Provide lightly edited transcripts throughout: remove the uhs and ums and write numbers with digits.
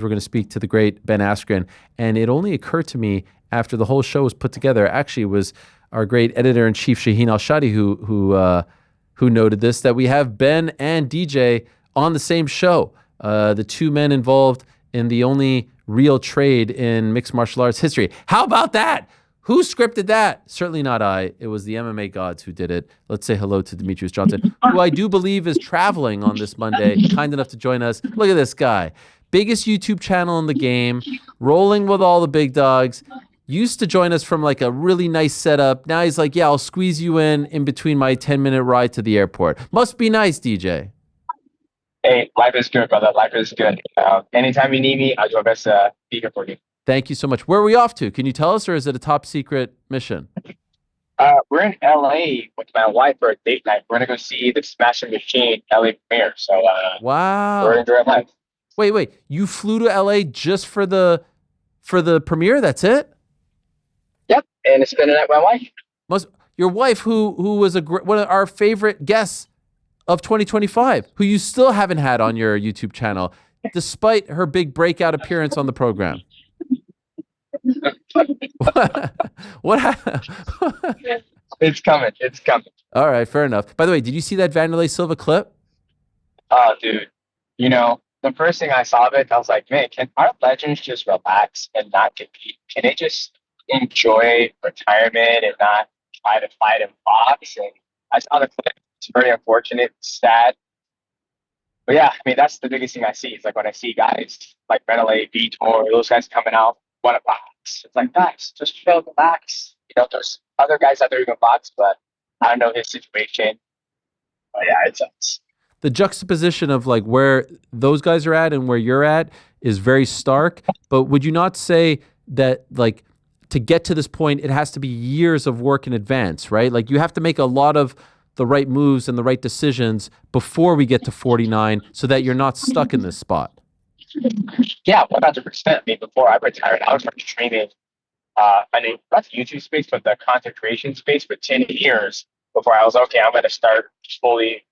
We're going to speak to the great Ben Askren. And it only occurred to me after the whole show was put together. Actually, it was our great editor-in-chief, Shaheen Al-Shadi, who noted this, that we have Ben and DJ on the same show. The two men involved in the only real trade in mixed martial arts history. How about that? Who scripted that? Certainly not I. It was the MMA gods who did it. Let's say hello to Demetrious Johnson, who I do believe is traveling on this Monday, kind enough to join us. Look at this guy. Biggest YouTube channel in the game, rolling with all the big dogs. Used to join us from like a really nice setup. Now he's like, yeah, I'll squeeze you in between my 10-minute ride to the airport. Must be nice, DJ. Hey, life is good, brother. Life is good. Anytime you need me, I'll do my best to be here for you. Thank you so much. Where are we off to? Can you tell us, or is it a top secret mission? We're in LA with my wife for a date night. We're gonna go see the Smashing Machine LA premiere. So wow, we're enjoying life. Wait. You flew to LA just for the premiere? That's it? Yep, and it's been a night with my wife. Your wife, who was one of our favorite guests of 2025, who you still haven't had on your YouTube channel, despite her big breakout appearance on the program. What? It's coming. It's coming. All right, fair enough. By the way, did you see that Wanderlei Silva clip? Oh, dude. The first thing I saw of it, I was like, man, can our legends just relax and not compete? Can they just enjoy retirement and not try to fight and box? And I saw the clip. It's very unfortunate, sad. But yeah, I mean, that's the biggest thing I see. It's like when I see guys like Wanderlei, Vitor, those guys coming out, want to box. It's like, guys, just chill, relax. There's other guys out there who can box, but I don't know his situation. But yeah, it sucks. The juxtaposition of like where those guys are at and where you're at is very stark. But would you not say that like to get to this point, it has to be years of work in advance, right? Like you have to make a lot of the right moves and the right decisions before we get to 49 so that you're not stuck in this spot. Yeah, 100%. I mean, before I retired, I was training, not the YouTube space, but the content creation space for 10 years before I was, okay, I'm going to start fully,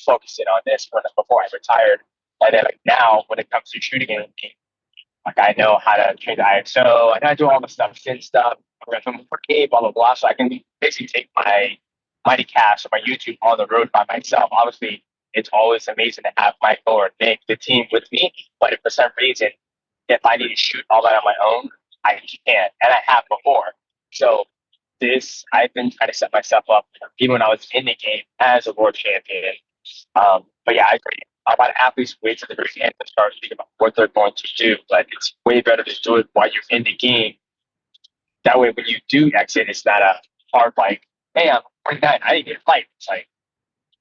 focusing on this before I retired. And then like now, when it comes to shooting anything, like I know how to train the ISO, I know how to do all the stuff, sin stuff, I'm blah, blah, blah. So I can basically take my Mighty Cast or my YouTube on the road by myself. Obviously, it's always amazing to have Michael or Nick, the team with me. But if for some reason, if I need to shoot all that on my own, I can't. And I have before. So I've been trying to set myself up, even when I was in the game as a world champion. But yeah, I agree. A lot of athletes wait to the very end to start thinking about what they're going to do. But it's way better to do it while you're in the game. That way, when you do exit, it's not a hard like, hey, I'm 49, I didn't get a fight. It's like,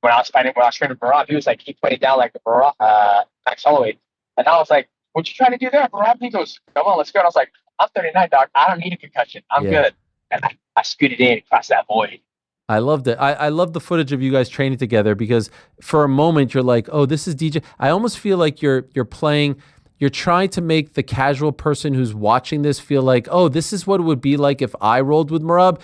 when I was training Merab, he was like, he put it down like the Max Holloway. And I was like, what you trying to do there, Merab? He goes, come on, let's go. And I was like, I'm 39, dog. I don't need a concussion. I'm good. And I scooted in across that void. I loved it. I love the footage of you guys training together because for a moment you're like, oh, this is DJ. I almost feel like you're playing. You're trying to make the casual person who's watching this feel like, oh, this is what it would be like if I rolled with Merab.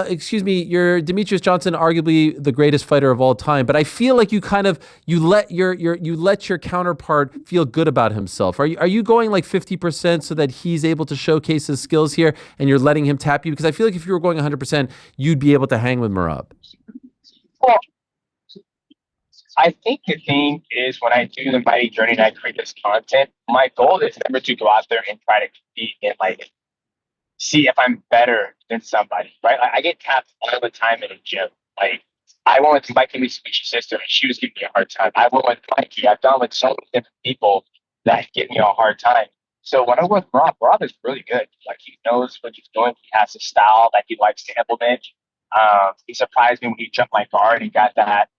Excuse me, you're Demetrious Johnson, arguably the greatest fighter of all time. But I feel like you kind of you let your counterpart feel good about himself. Are you going like 50% so that he's able to showcase his skills here, and you're letting him tap you? Because I feel like if you were going 100%, you'd be able to hang with Merab. Well, I think the thing is when I do the Mighty Journey and I create this content, my goal is never to go out there and try to compete and like see if I'm better than somebody, right? Like, I get tapped all the time in a gym. Like I went with Mikey, speech sister, and she was giving me a hard time. I went with Mikey. I've done with so many different people that give me a hard time. So when I work with Rob is really good. Like he knows what he's doing. He has a style that he likes to implement. He surprised me when he jumped my guard and got that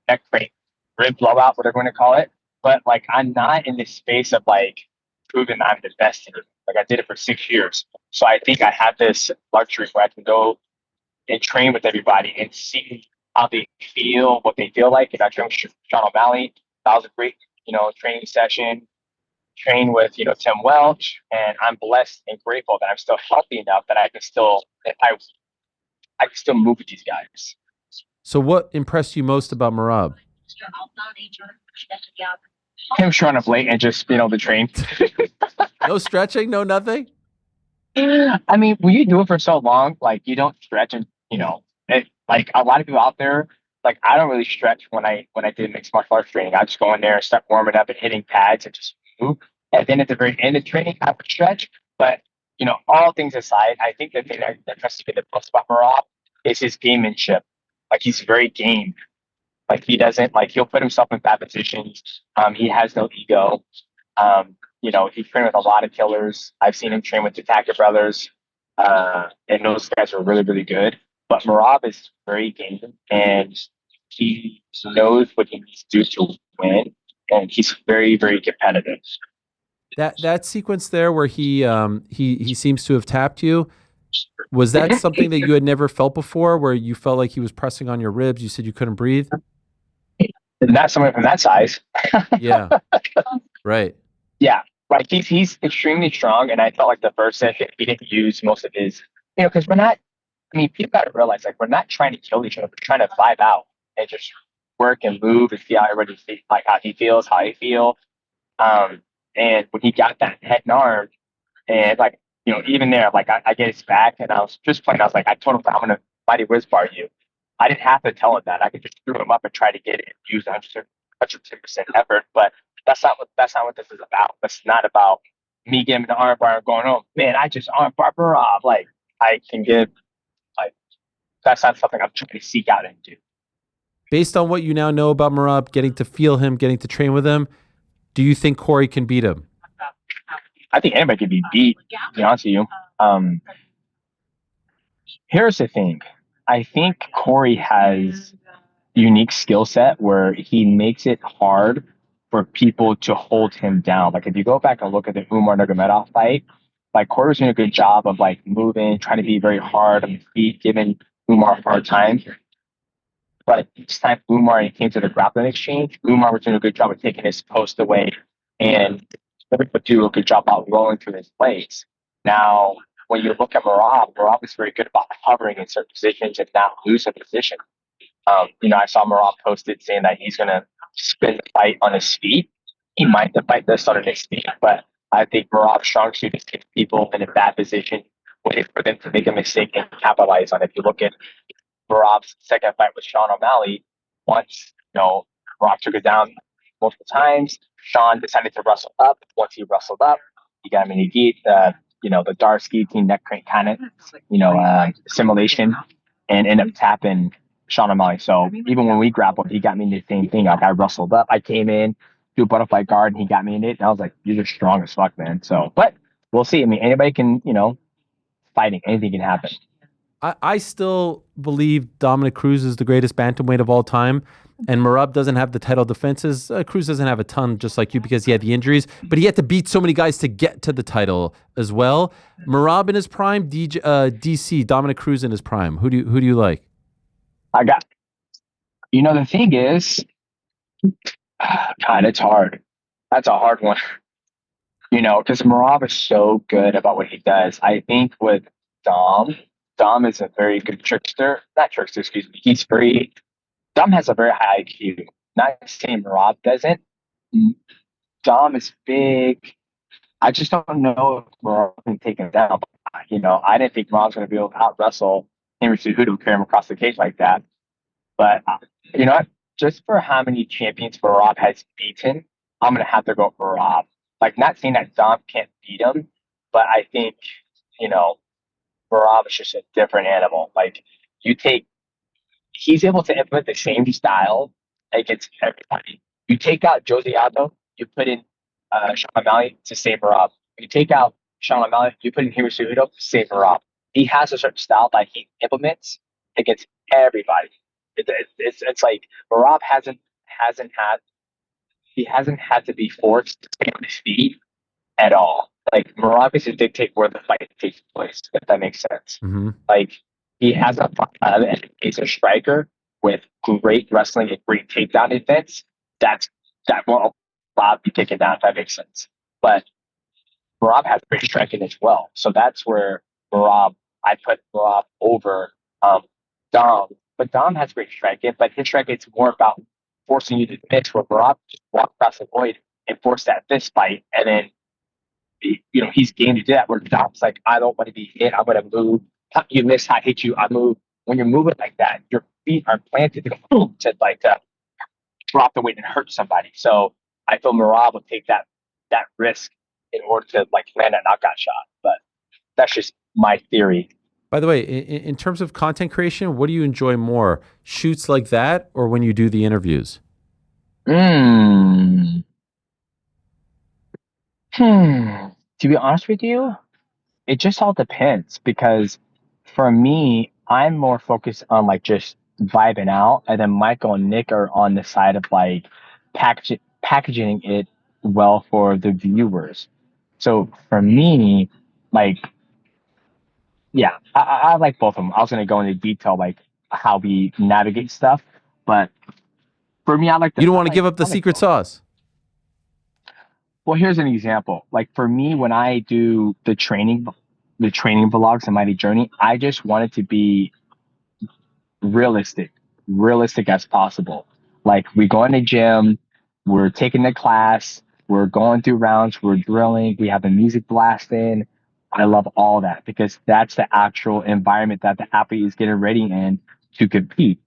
neck break, rib blowout, whatever you want to call it. But like, I'm not in this space of like proving I'm the best in it. Like I did it for 6 years. So I think I have this luxury where I can go and train with everybody and see how they feel, what they feel like. And I trained with Sean O'Malley. That was a great, training session. Train with, Tim Welch. And I'm blessed and grateful that I'm still healthy enough that I can still, I can still move with these guys. So what impressed you most about Merab? him showing up late and just being able to train. No stretching, no nothing. I mean, when you do it for so long, like you don't stretch, and like a lot of people out there, like I don't really stretch when I did mixed martial arts training. I just go in there and start warming up and hitting pads and just move. And then at the very end of training, I would stretch. But all things aside, I think the thing that impresses me the most about Marab is his gamemanship. Like he's very game. Like he doesn't like he'll put himself in bad positions. He has no ego. He trained with a lot of killers. I've seen him train with the Tucker brothers, and those guys are really, really good. But Marab is very game, and he knows what he needs to do to win, and he's very, very competitive. That sequence there where he seems to have tapped you, was that something that you had never felt before, where you felt like he was pressing on your ribs? You said you couldn't breathe. Not someone from that size. Yeah, right. Yeah, like he's extremely strong, and I felt like the first session he didn't use most of his, because we're not. I mean, people got to realize like we're not trying to kill each other. We're trying to vibe out and just work and move and see how everybody feels, like how he feels, how I feel. And when he got that head and arm, and like even there, like I get his back, and I was just playing. I was like, I told him I'm gonna mighty whiz bar you. I didn't have to tell him that. I could just throw him up and try to get it and use 110% effort. But that's not what this is about. It's not about me getting the arm bar and going, oh man, I just arm bar off. Like I can get like that's not something I'm trying to seek out and do. Based on what you now know about Merab, getting to feel him, getting to train with him, do you think Corey can beat him? I think anybody can be beat, to be honest with you. Here's the thing. I think Corey has a unique skill set where he makes it hard for people to hold him down. Like if you go back and look at the Umar Nurmagomedov fight, like Corey was doing a good job of like moving, trying to be very hard on the feet, giving Umar a hard time. But each time Umar came to the grappling exchange, Umar was doing a good job of taking his post away and would do a good job of rolling through his legs. Now, when you look at Merab is very good about hovering in certain positions and not losing position. I saw Merab posted saying that he's going to spin the fight on his feet. He might the fight does start on his feet, but I think Merab's strong suit is getting people in a bad position, waiting for them to make a mistake and capitalize on it. If you look at Merab's second fight with Sean O'Malley, once Merab took it down multiple times, Sean decided to wrestle up. Once he wrestled up, he got him in the gi, the Darsky team neck crank kind of, simulation, and ended up tapping Sean O'Malley. So even when we grappled, he got me in the same thing. Like I wrestled up, I came in, do a butterfly guard, and he got me in it. And I was like, "You're just strong as fuck, man." So, but we'll see. I mean, anybody can, fighting, anything can happen. I still believe Dominic Cruz is the greatest bantamweight of all time, and Merab doesn't have the title defenses. Cruz doesn't have a ton, just like you, because he had the injuries, but he had to beat so many guys to get to the title as well. Merab in his prime, DC, Dominic Cruz in his prime. Who do you like? The thing is, God, it's hard. That's a hard one. Because Merab is so good about what he does. I think with Dom is a very good trickster. Not trickster, excuse me. Dom has a very high IQ. Not saying Merab doesn't. Dom is big. I just don't know if Merab can take him down. I didn't think Merab's going to be able to out wrestle Henry Cejudo, carry him across the cage like that. But you know what? Just for how many champions Merab has beaten, I'm going to have to go for Merab. Like, not saying that Dom can't beat him, but I think, Merab is just a different animal. Like, he's able to implement the same style against everybody. You take out Jose Aldo, you put in Sean O'Malley to save Merab. You take out Sean O'Malley, you put in Henry Cejudo to save Merab. He has a certain style that he implements against everybody. It's like Merab hasn't had to be forced to stay on his feet at all. Like Merab is to dictate where the fight takes place, if that makes sense. Mm-hmm. Like he has he's a striker with great wrestling and great takedown defense. That won't allow to be taken down, if that makes sense. But Merab has great striking as well. So that's where I put Merab over Dom. But Dom has great striking, but his striking is more about forcing you to mix where Merab just walk across the void and force that fist fight. And then, he's game to do that. Where Dom's like, I don't want to be hit. I'm going to move. You miss, I hit you. I move. When you're moving like that, your feet are planted to like drop the weight and hurt somebody. So I feel Merab will take that risk in order to like land that knockout shot. But that's just my theory. By the way, in terms of content creation, what do you enjoy more? Shoots like that or when you do the interviews? To be honest with you, it just all depends because for me, I'm more focused on like just vibing out, and then Michael and Nick are on the side of like packaging it well for the viewers. So for me, like, yeah, I like both of them. I was gonna go into detail like how we navigate stuff, but for me, I like You don't want to give up the secret sauce. Well, here's an example. Like for me, when I do the training vlogs and Mighty Journey, I just want it to be realistic as possible. Like we go in the gym, we're taking the class, we're going through rounds, we're drilling, we have the music blasting. I love all that because that's the actual environment that the athlete is getting ready in to compete.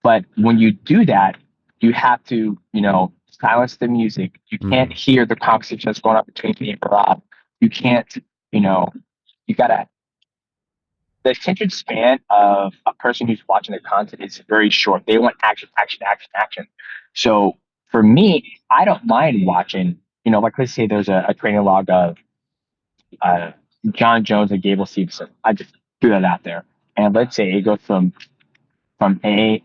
But when you do that, you have to, silence the music. You can't hear the conversation that's going on between me and Rob. You can't, you gotta the attention span of a person who's watching the content is very short. They want action, action, action, action. So for me, I don't mind watching, like let's say there's a training log of John Jones and Gable Stevenson. I just threw that out there. And let's say it goes from A,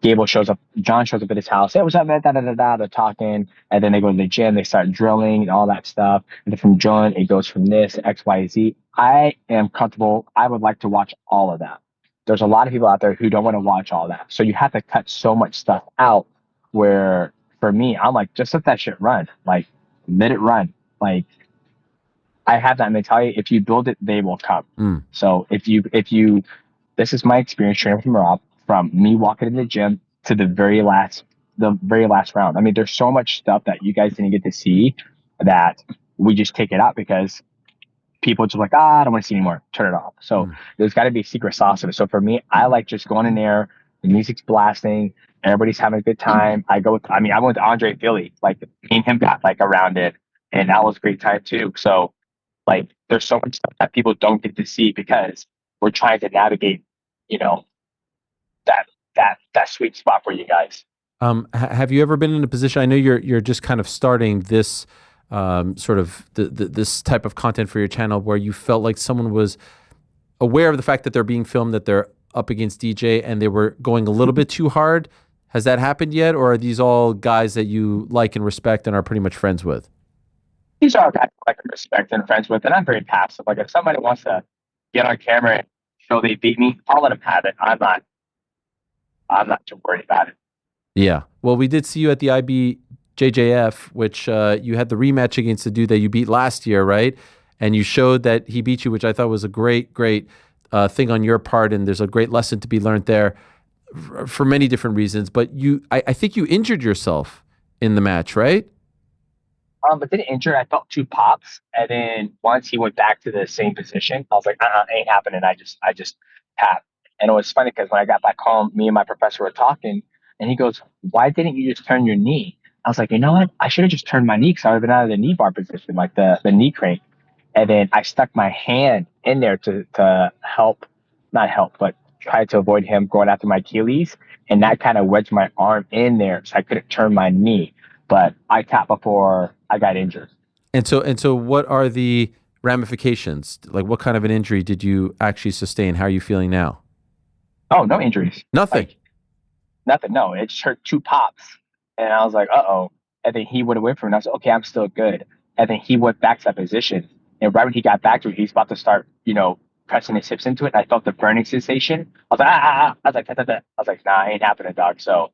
Gable shows up, John shows up at his house. Hey, what's up, man? They're talking. And then they go to the gym, they start drilling and all that stuff. And then from John, it goes from this to X, Y, Z. I am comfortable. I would like to watch all of that. There's a lot of people out there who don't want to watch all that. So you have to cut so much stuff out where for me, I'm like, just let that shit run. Like, let it run. Like, I have that mentality. If you build it, they will come. So if you, this is my experience training from Rob, from me walking in the gym to the very last round. I mean, there's so much stuff that you guys didn't get to see that we just take it out because people just like, I don't want to see anymore. Turn it off. So there's got to be a secret sauce in it. So for me, I like just going in there, the music's blasting, everybody's having a good time. I went with Andre Philly, like me and him got like around it, and that was a great time too. So like, there's so much stuff that people don't get to see because we're trying to navigate, that sweet spot for you guys. Have you ever been in a position? I know you're just kind of starting this sort of this type of content for your channel, where you felt like someone was aware of the fact that they're being filmed, that they're up against DJ, and they were going a little bit too hard. Has that happened yet, or are these all guys that you like and respect and are pretty much friends with? These are guys I like and respect and friends with, and I'm very passive. Like if somebody wants to get on camera and show they beat me, I'll let them have it. I'm not too worried about it. Yeah. Well, we did see you at the IBJJF, which you had the rematch against the dude that you beat last year, right? And you showed that he beat you, which I thought was a great thing on your part, and there's a great lesson to be learned there for many different reasons. But I think you injured yourself in the match, right? But didn't injure. I felt 2 pops, and then once he went back to the same position, I was like, ain't happening. I just tapped. And it was funny because when I got back home, me and my professor were talking, and he goes, "Why didn't you just turn your knee?" I was like, you know what? I should have just turned my knee because I would have been out of the knee bar position, like the knee crank. And then I stuck my hand in there to help, not help, but try to avoid him going after my Achilles. And that kind of wedged my arm in there, so I couldn't turn my knee. But I tapped before I got injured. And so what are the ramifications? Like, what kind of an injury did you actually sustain? How are you feeling now? Oh, no injuries. Nothing. Nothing. No, it just hurt 2 pops. And I was like, uh-oh. And then he would have went for it. And I was like, okay, I'm still good. And then he went back to that position. And right when he got back to it, he's about to start, pressing his hips into it. And I felt the burning sensation. I was like, I was like, I was like, nah, ain't happening, dog. So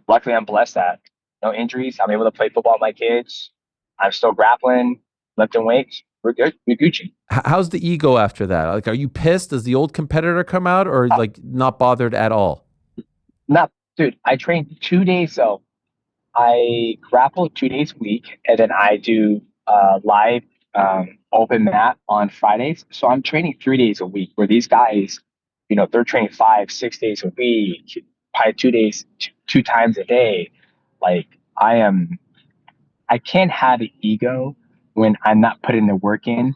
luckily I'm blessed that no injuries. I'm able to play football with my kids. I'm still grappling, lifting weights. We're good. We're Gucci. How's the ego after that? Like, are you pissed? Does the old competitor come out, or like not bothered at all? Not, dude. I trained 2 days though. I grapple 2 days a week, and then I do live open mat on Fridays. So I'm training 3 days a week. Where these guys, they're training 5, 6 days a week, probably 2 days, two times a day. Like I am, I can't have an ego when I'm not putting the work in.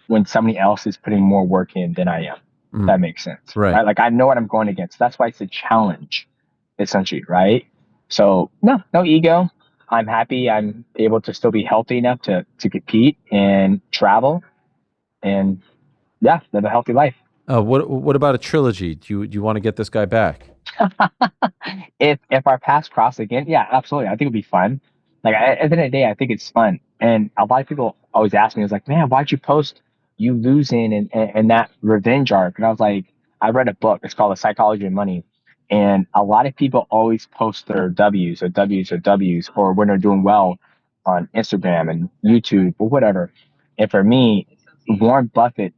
When somebody else is putting more work in than I am. If Mm, that makes sense, right. right? Like I know what I'm going against. That's why it's a challenge, essentially, right? So no ego. I'm happy. I'm able to still be healthy enough to compete and travel, and yeah, live a healthy life. What about a trilogy? Do you want to get this guy back? If our paths cross again, yeah, absolutely. I think it'd be fun. Like at the end of the day, I think it's fun. And a lot of people always ask me, "It's like, man, why'd you post you losing and that revenge arc?" And I was like, I read a book. It's called The Psychology of Money. And a lot of people always post their W's or W's or W's or when they're doing well on Instagram and YouTube or whatever. And for me, Warren Buffett,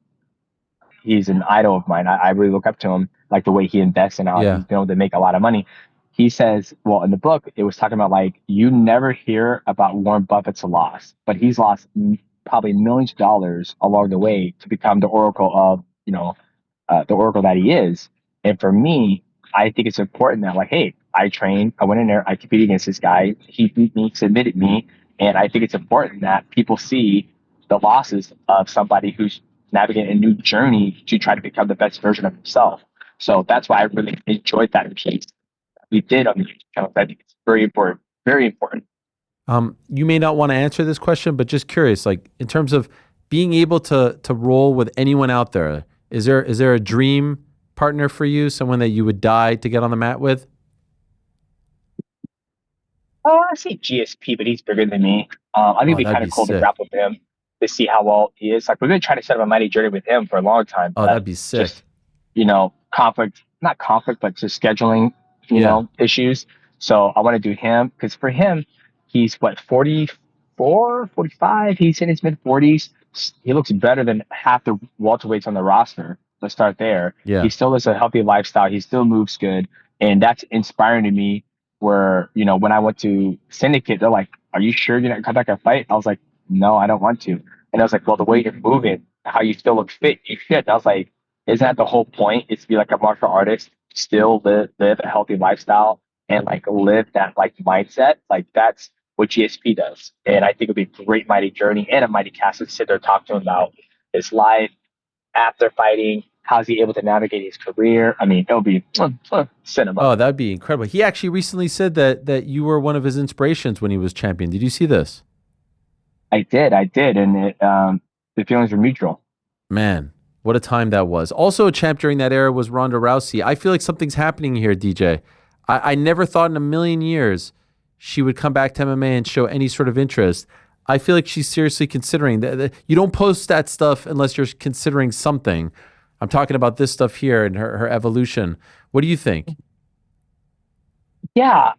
he's an idol of mine. I really look up to him, like the way he invests and how Yeah. he's been able to make a lot of money. He says, well, in the book, it was talking about like you never hear about Warren Buffett's loss, but he's lost probably millions of dollars along the way to become the oracle of, the oracle that he is. And for me, I think it's important that like, hey, I trained, I went in there, I competed against this guy, he beat me, submitted me, and I think it's important that people see the losses of somebody who's navigating a new journey to try to become the best version of himself. So that's why I really enjoyed that piece we did on the YouTube channel. I think it's very important, very important. You may not want to answer this question, but just curious, like in terms of being able to roll with anyone out there, is there a dream partner for you, someone that you would die to get on the mat with? Oh, I say GSP, but he's bigger than me. I think it'd Oh, be that'd kind be of cool to sick. grapple with him to see how well he is. Like we've been trying to set up a mighty journey with him for a long time, Oh, but that'd be sick. just conflict, not conflict, but just scheduling, Yeah. issues. So I want to do him because for him, he's what 44, 45. He's in his mid 40s. He looks better than half the welterweights on the roster. Let's start there. He Yeah. still lives a healthy lifestyle. He still moves good, and that's inspiring to me where, when I went to Syndicate, they're like, "Are you sure you're not come back and fight?" I was like, "No, I don't want to." And I was like, "Well, the way you're moving, how you still look fit, you should." And I was like, "Isn't that the whole point? Is to be like a martial artist, still live a healthy lifestyle, and like live that like mindset. Like that's what GSP does." And I think it'd be a great mighty journey and a mighty cast to sit there and talk to him about his life after fighting. How's he able to navigate his career? I mean, it'll be cinema. Oh, that'd be incredible. He actually recently said that you were one of his inspirations when he was champion. Did you see this? I did, and the feelings were mutual. Man, what a time that was. Also, a champ during that era was Ronda Rousey. I feel like something's happening here, DJ. I never thought in a million years she would come back to MMA and show any sort of interest. I feel like she's seriously considering that. You don't post that stuff unless you're considering something. I'm talking about this stuff here and her evolution. What do you think? Yeah,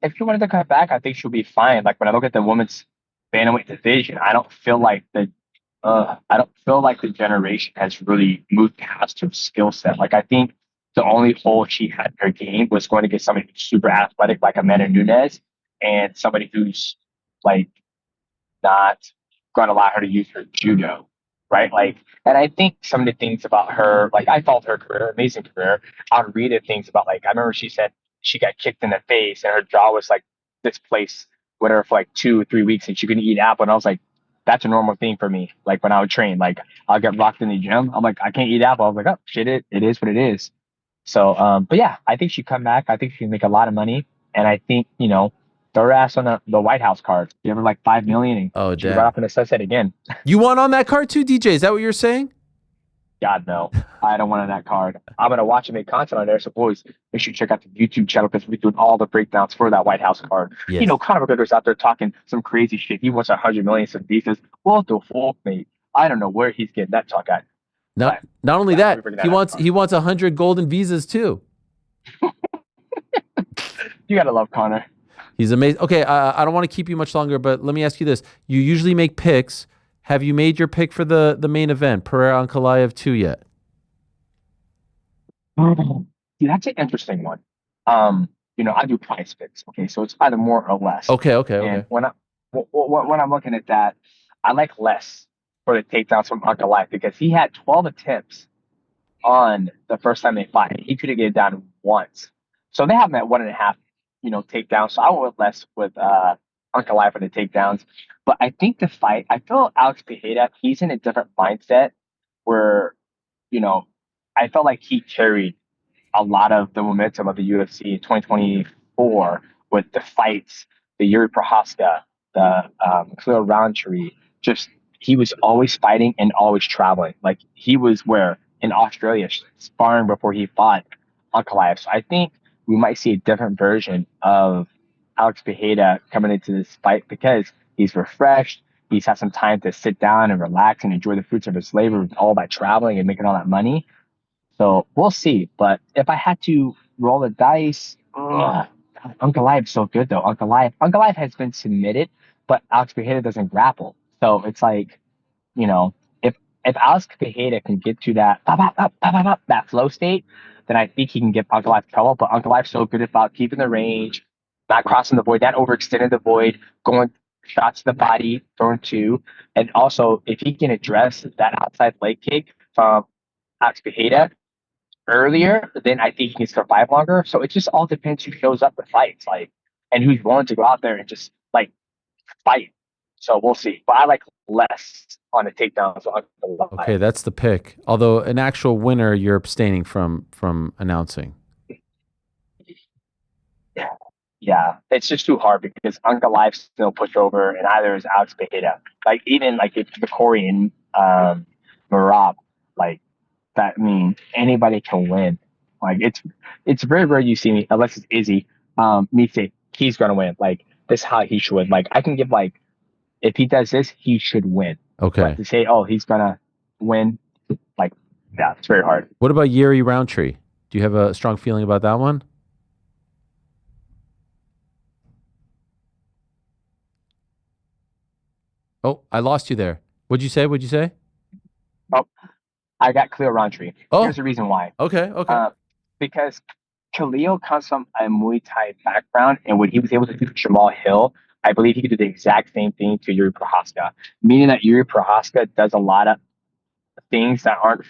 if she wanted to come back, I think she'll be fine. Like when I look at the women's bantamweight division, I don't feel like the generation has really moved past her skill set. Like I think the only hole she had in her game was going to get somebody who's super athletic, like Amanda Nunes, and somebody who's like not going to allow her to use her judo, right? Like, and I think some of the things about her, like I followed her career, amazing career. I'd read the things about like I remember she said she got kicked in the face and her jaw was like displaced, whatever, for like 2 or 3 weeks, and she couldn't eat apple. And I was like, that's a normal thing for me. Like when I would train, like I'll get rocked in the gym. I'm like, I can't eat apple. I was like, oh shit, it is what it is. So, but yeah, I think she'd come back. I think she can make a lot of money. And I think, throw her ass on the White House card. Give her like 5 million and Oh, she could run damn. off in the sunset again. You want on that card too, DJ? Is that what you're saying? God, no. I don't want that card. I'm going to watch and make content on there. So, boys, make sure you check out the YouTube channel because we're doing all the breakdowns for that White House card. Yes. Conor McGregor's out there talking some crazy shit. He wants 100 million some visas. What the fuck, mate? I don't know where he's getting that talk at. Not But not only yeah, we're that, bringing he that wants up. he wants 100 golden visas too. You got to love Conor. He's amazing. Okay, I don't want to keep you much longer, but let me ask you this: you usually make picks. Have you made your pick for the main event, Pereira Ankalaev 2 yet? See, that's an interesting one. Um, I do price picks. Okay, so it's either more or less. Okay. And when I'm looking at that, I like less for the takedowns from Ankalaev because he had 12 attempts on the first time they fought. He couldn't get it down once. So they have him at 1.5, takedowns. So I went with less with Ankalaev for the takedowns. But I think the fight, I feel Alex Pereira, he's in a different mindset where, you know, I felt like he carried a lot of the momentum of the UFC in 2024 with the fights, the Yuri Prohaska, the Khalil Rountree. Just he was always fighting and always traveling. Like he was where in Australia sparring before he fought Ankalaev. So I think we might see a different version of Alex Pereira coming into this fight because he's refreshed. He's had some time to sit down and relax and enjoy the fruits of his labor all by traveling and making all that money. So we'll see. But if I had to roll the dice, Ankalaev is so good though. Ankalaev has been submitted, but Alex Pereira doesn't grapple. So it's like, you know, if Alex Pereira can get to that flow state, then I think he can give Ankalaev trouble. But Ankalaev's so good about keeping the range, not crossing the void, not overextending the void, going shots to the body, throwing two. And also, if he can address that outside leg kick from Alex Pereira earlier, then I think he can survive longer. So it just all depends who shows up for fights, like, and who's willing to go out there and just like fight. So we'll see. But I like less on the takedowns. Okay, that's the pick. Although an actual winner, you're abstaining from announcing. Yeah, it's just too hard because Ankalaev still pushed over, and either is Alex Pereira. Like even like the Corey and Merab, like that. I mean, anybody can win. Like it's very rare you see me unless it's Izzy. Me say he's gonna win. Like this is how he should win. Like I can give like if he does this, he should win. Okay. But to say, oh, he's gonna win, like yeah, it's very hard. What about Yuri Rountree? Do you have a strong feeling about that one? Oh, I lost you there. What'd you say? Oh, I got Khalil Rountree. Oh. Here's the reason why. Okay. Because Khalil comes from a Muay Thai background, and what he was able to do to Jamal Hill, I believe he could do the exact same thing to Yuri Prohaska. Meaning that Yuri Prohaska does a lot of things that aren't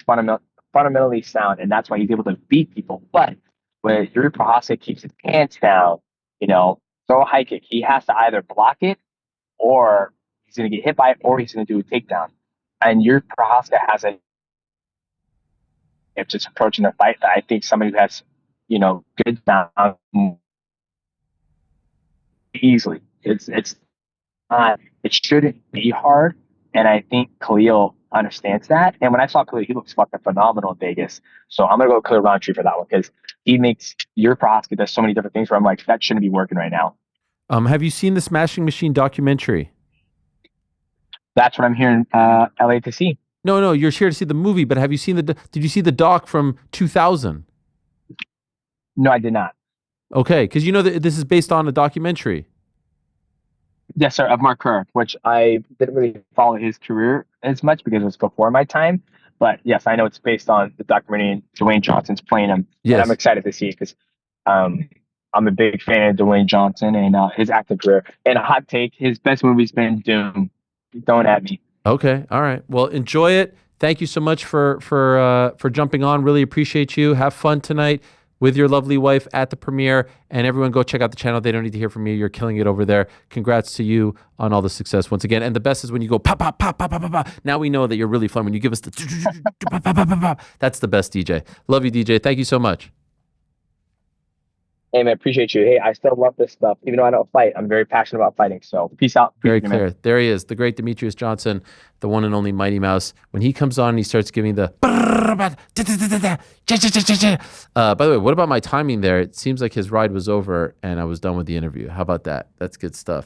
fundamentally sound, and that's why he's able to beat people. But when Yuri Prohaska keeps his hands down, throw a high kick, he has to either block it or he's going to get hit by it or he's going to do a takedown. And Yuri Prohaska has a just approaching the fight that I think somebody who has, good down easily. It's not, it shouldn't be hard. And I think Khalil understands that. And when I saw Khalil, he looks fucking phenomenal in Vegas. So I'm going to go with Khalil Rountree for that one because he makes Yuri Prohaska does so many different things where I'm like, that shouldn't be working right now. Have you seen the Smashing Machine documentary? That's what I'm here in LA to see. No, you're here to see the movie, but have you seen did you see the doc from 2000? No, I did not. Okay, because you know that this is based on a documentary. Yes, sir, of Mark Kerr, which I didn't really follow his career as much because it was before my time. But yes, I know it's based on the documentary and Dwayne Johnson's playing him. Yes. And I'm excited to see it because I'm a big fan of Dwayne Johnson and his acting career. And a hot take, his best movie's been Doom. Don't at me. Okay, all right. Well, enjoy it. Thank you so much for jumping on. Really appreciate you. Have fun tonight with your lovely wife at the premiere. And everyone go check out the channel. They don't need to hear from me. You're killing it over there. Congrats to you on all the success once again. And the best is when you go pop, pop, pop, pop, pop, pop, pop. Now we know that you're really fun when you give us the pop, pop, pop, pop, pop. That's the best, DJ. Love you, DJ. Thank you so much. Hey, man, appreciate you. Hey, I still love this stuff. Even though I don't fight, I'm very passionate about fighting. So peace out. Very clear. Man. There he is, the great Demetrious Johnson, the one and only Mighty Mouse. When he comes on, he starts giving the... By the way, what about my timing there? It seems like his ride was over and I was done with the interview. How about that? That's good stuff.